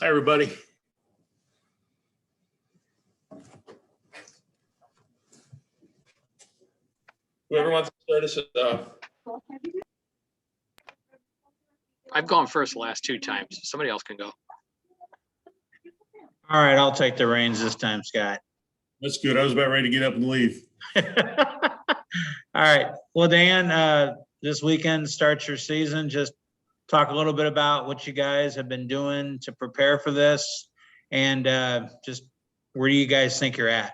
Hi, everybody. Whoever wants to start us off. I've gone first the last 2 times. Somebody else can go. All right, I'll take the reins this time, Scott. That's good. I was about ready to get up and leave. All right. Well, Dan, this weekend starts your season. Just talk a little bit about what you guys have been doing to prepare for this, and just where do you guys think you're at?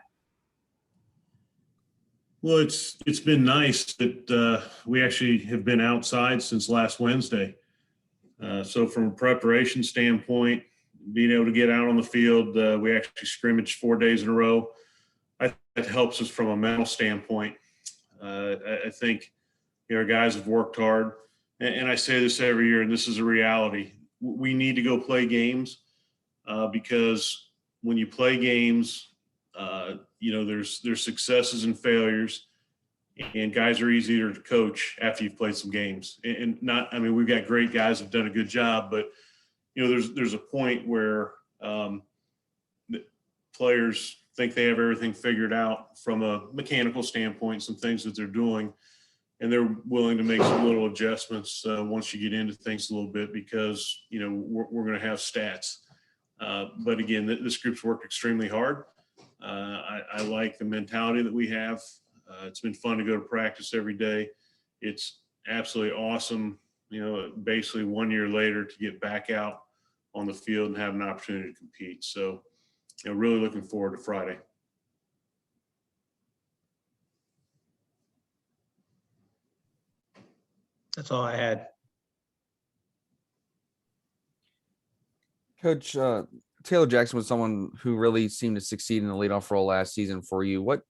Well, it's been nice that we actually have been outside since last Wednesday. So from a preparation standpoint, being able to get out on the field, we actually scrimmaged 4 days in a row. That helps us from a mental standpoint. I think our guys have worked hard, and I say this every year, and this is a reality. We need to go play games because when you play games, there's successes and failures, and guys are easier to coach after you've played some games. We've got great guys who've done a good job, but there's a point where players think they have everything figured out from a mechanical standpoint, some things that they're doing, and they're willing to make some little adjustments once you get into things a little bit because we're going to have stats. But again, this group's worked extremely hard. I like the mentality that we have. It's been fun to go to practice every day. It's absolutely awesome, basically 1 year later to get back out on the field and have an opportunity to compete. So, really looking forward to Friday. That's all I had. Coach, Taylor Jackson was someone who really seemed to succeed in the leadoff role last season for you. What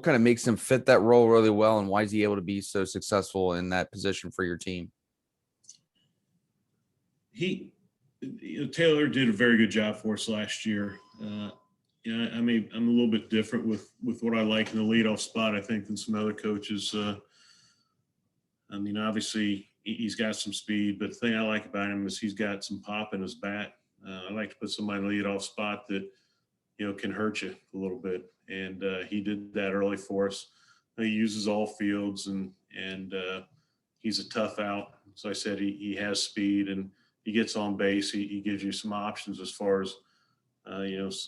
kind of makes him fit that role really well, and why is he able to be so successful in that position for your team? Taylor did a very good job for us last year. I'm a little bit different with what I like in the leadoff spot, I think, than some other coaches. Obviously he's got some speed, but the thing I like about him is he's got some pop in his bat. I like to put somebody in the leadoff spot that, can hurt you a little bit. And he did that early for us. He uses all fields and he's a tough out. So I said he has speed and he gets on base. He gives you some options as far as,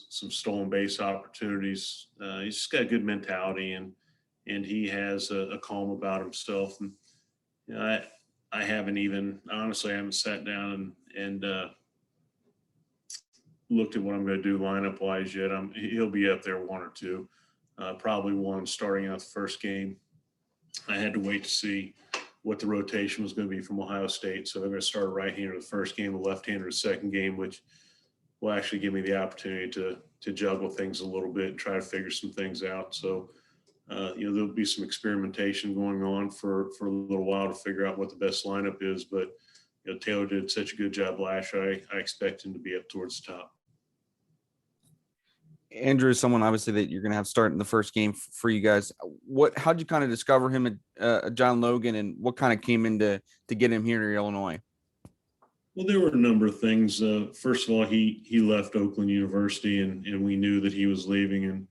some stolen base opportunities. He's just got a good mentality and he has a calm about himself. And I haven't sat down and looked at what I'm going to do lineup wise yet. He'll be up there 1 or 2, probably 1 starting out the first game. I had to wait to see what the rotation was going to be from Ohio State. So they're going to start a right-hander the first game, a left-hander the second game, which will actually give me the opportunity to juggle things a little bit and try to figure some things out. So, there'll be some experimentation going on for a little while to figure out what the best lineup is. But, Taylor did such a good job last year. I expect him to be up towards the top. Andrew is someone obviously that you're going to have start in the first game for you guys. How'd you kind of discover him at John Logan, and what kind of came into to get him here to Illinois? Well, there were a number of things. First of all, he left Oakland University, and we knew that he was leaving.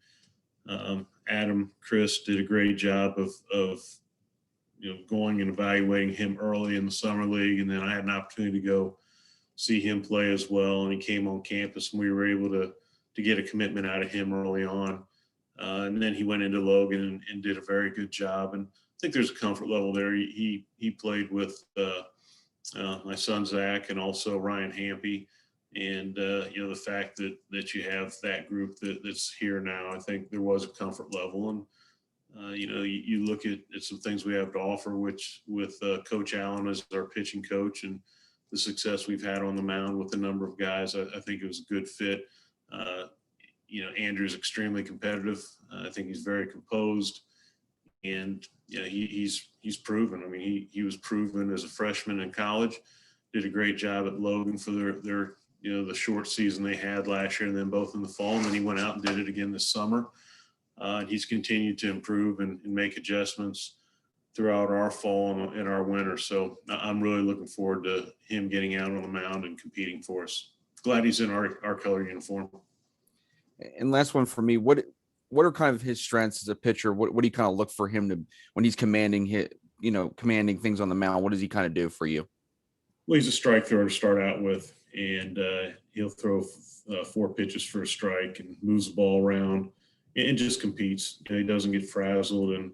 And Chris did a great job of going and evaluating him early in the summer league, and then I had an opportunity to go see him play as well. And he came on campus, and we were able to get a commitment out of him early on. And then he went into Logan and did a very good job. And I think there's a comfort level there. He played with my son Zach and also Ryan Hampy, and the fact that you have that group that's here now, I think there was a comfort level. And you look at some things we have to offer, which with Coach Allen as our pitching coach and the success we've had on the mound with a number of guys, I think it was a good fit. Andrew's extremely competitive. I think he's very composed, and he's proven. I mean, he was proven as a freshman in college. Did a great job at Logan for their the short season they had last year, and then both in the fall. And then he went out and did it again this summer. And he's continued to improve and make adjustments throughout our fall and our winter. So I'm really looking forward to him getting out on the mound and competing for us. glad he's in our color uniform. And last one for me, what are kind of his strengths as a pitcher? What do you kind of look for him to when he's commanding commanding things on the mound? What does he kind of do for you? Well, he's a strike thrower to start out with, and he'll throw 4 pitches for a strike and moves the ball around and just competes. He doesn't get frazzled and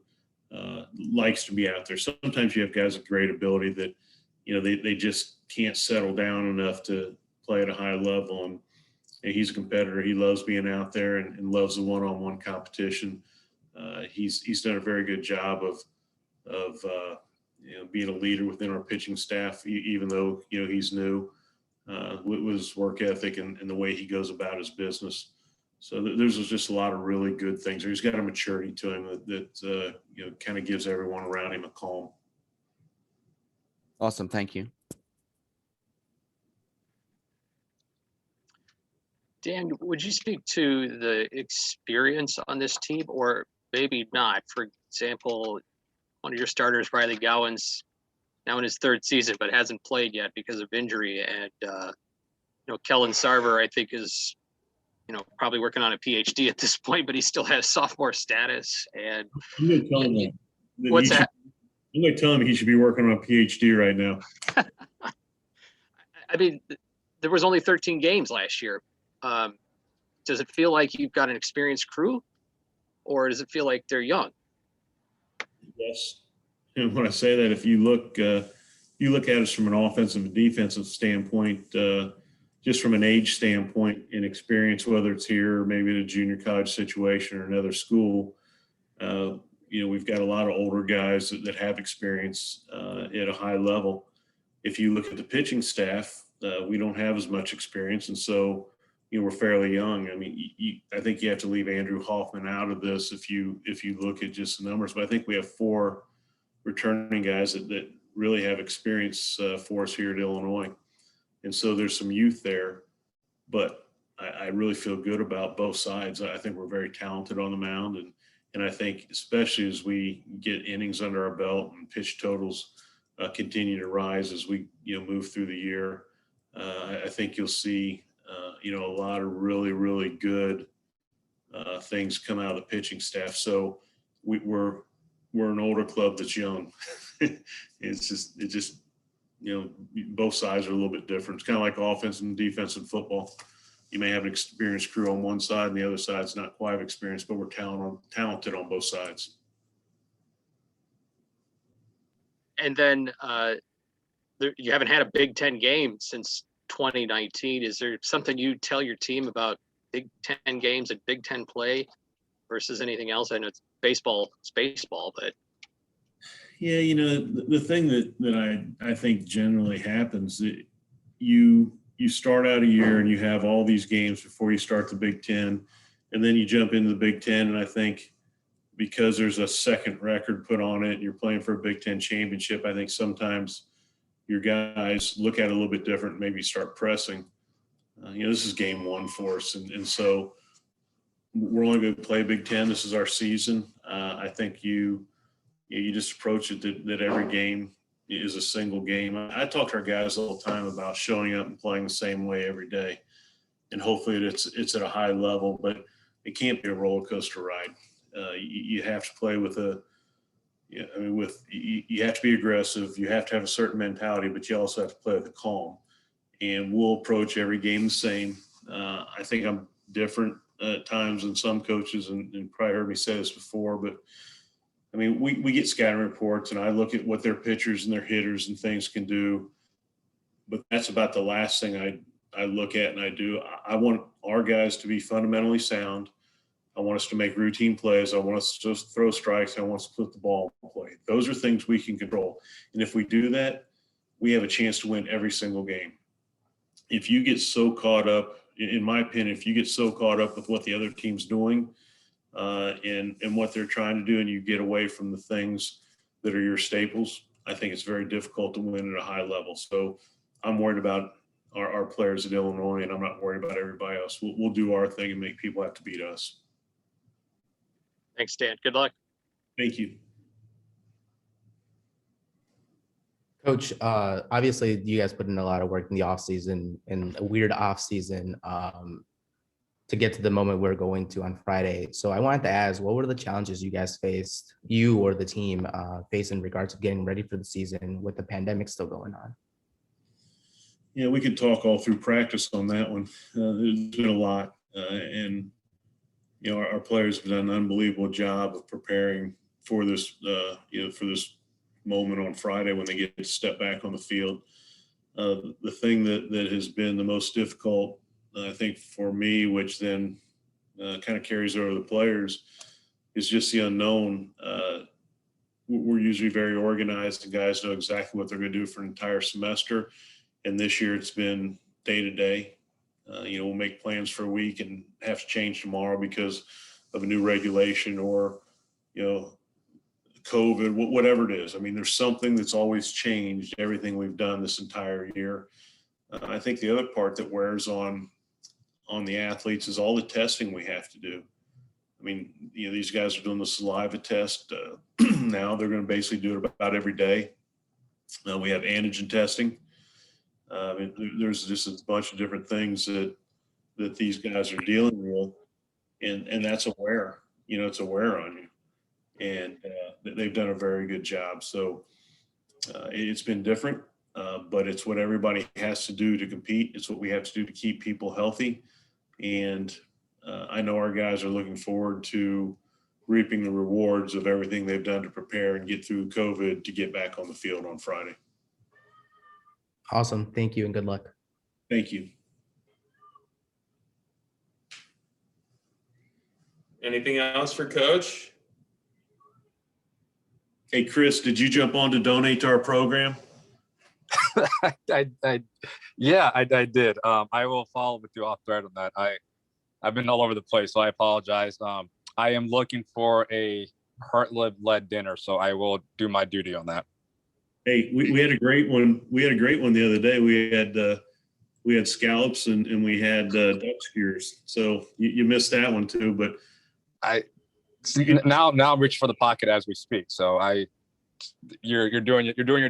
likes to be out there. Sometimes you have guys with great ability that, they just can't settle down enough to play at a high level. And he's a competitor. He loves being out there and loves the one-on-one competition. He's done a very good job of being a leader within our pitching staff, even though he's new, with his work ethic and the way he goes about his business. So there's just a lot of really good things. He's got a maturity to him that kind of gives everyone around him a calm. Awesome, thank you. Dan, would you speak to the experience on this team, or maybe not? For example, one of your starters, Riley Gowan's now in his 3rd season, but hasn't played yet because of injury. And, Kellen Sarver, I think, is, probably working on a PhD at this point, but he still has sophomore status. And I'm going to tell him what's that? I'm going to tell him he should be working on a PhD right now. I mean, there was only 13 games last year. Does it feel like you've got an experienced crew, or does it feel like they're young? Yes. And when I say that, if you look at us from an offensive and defensive standpoint, just from an age standpoint and experience, whether it's here or maybe in a junior college situation or another school, we've got a lot of older guys that have experience at a high level. If you look at the pitching staff, we don't have as much experience, and so we're fairly young. I mean, I think you have to leave Andrew Hoffman out of this if you look at just the numbers. But I think we have 4 returning guys that really have experience for us here at Illinois, and so there's some youth there. But I really feel good about both sides. I think we're very talented on the mound, and I think especially as we get innings under our belt and pitch totals continue to rise as we move through the year, I think you'll see a lot of really, really good things come out of the pitching staff. So we're an older club that's young. It's just both sides are a little bit different. It's kind of like offense and defense in football. You may have an experienced crew on one side and the other side's not quite experienced, but we're talented on both sides. And then you haven't had a Big Ten game since 2019. Is there something you tell your team about Big Ten games and Big Ten play versus anything else? I know it's baseball, but yeah, the thing that I think generally happens, you start out a year and you have all these games before you start the Big Ten, and then you jump into the Big Ten, and I think because there's a second record put on it and you're playing for a Big Ten championship, I think sometimes your guys look at it a little bit different, maybe start pressing. This is game 1 for us. And so we're only going to play Big Ten. This is our season. I think you just approach it that every game is a single game. I talk to our guys all the time about showing up and playing the same way every day. And hopefully it's at a high level, but it can't be a roller coaster ride. You have to play with you have to be aggressive. You have to have a certain mentality, but you also have to play with a calm. And we'll approach every game the same. I think I'm different at times than some coaches, and probably heard me say this before, but I mean, we get scouting reports, and I look at what their pitchers and their hitters and things can do, but that's about the last thing I look at and I do. I want our guys to be fundamentally sound. I want us to make routine plays. I want us to throw strikes. I want us to put the ball in play. Those are things we can control. And if we do that, we have a chance to win every single game. If you get so caught up, in my opinion, if you get so caught up with what the other team's doing and what they're trying to do, and you get away from the things that are your staples, I think it's very difficult to win at a high level. So I'm worried about our players at Illinois, and I'm not worried about everybody else. We'll do our thing and make people have to beat us. thanks, Dan. Good luck. Thank you. Coach, obviously you guys put in a lot of work in the off season and a weird off season to get to the moment we're going to on Friday. So I wanted to ask, what were the challenges you guys faced, you or the team faced in regards to getting ready for the season with the pandemic still going on? Yeah, we could talk all through practice on that one. There's been a lot, and our players have done an unbelievable job of preparing for this, for this moment on Friday when they get to step back on the field. The thing that has been the most difficult, I think, for me, which then kind of carries over the players, is just the unknown. We're usually very organized, and guys know exactly what they're going to do for an entire semester. And this year it's been day to day. We'll make plans for a week and have to change tomorrow because of a new regulation or, COVID, whatever it is. I mean, there's something that's always changed everything we've done this entire year. I think the other part that wears on the athletes is all the testing we have to do. I mean, these guys are doing the saliva test. Now they're going to basically do it about every day. We have antigen testing. There's just a bunch of different things that these guys are dealing with, and that's a wear. It's a wear on you, and they've done a very good job. So it's been different, but it's what everybody has to do to compete. It's what we have to do to keep people healthy, and I know our guys are looking forward to reaping the rewards of everything they've done to prepare and get through COVID to get back on the field on Friday. Awesome. Thank you and good luck. Thank you. Anything else for Coach? Hey, Chris, did you jump on to donate to our program? I did. I will follow with you off thread on that. I've been all over the place, so I apologize. I am looking for a Hartleb led dinner, so I will do my duty on that. Hey, we had a great one. We had a great one the other day. We had scallops and we had duck skewers. So you missed that one too. But I see now I'm reaching for the pocket as we speak. So you're doing your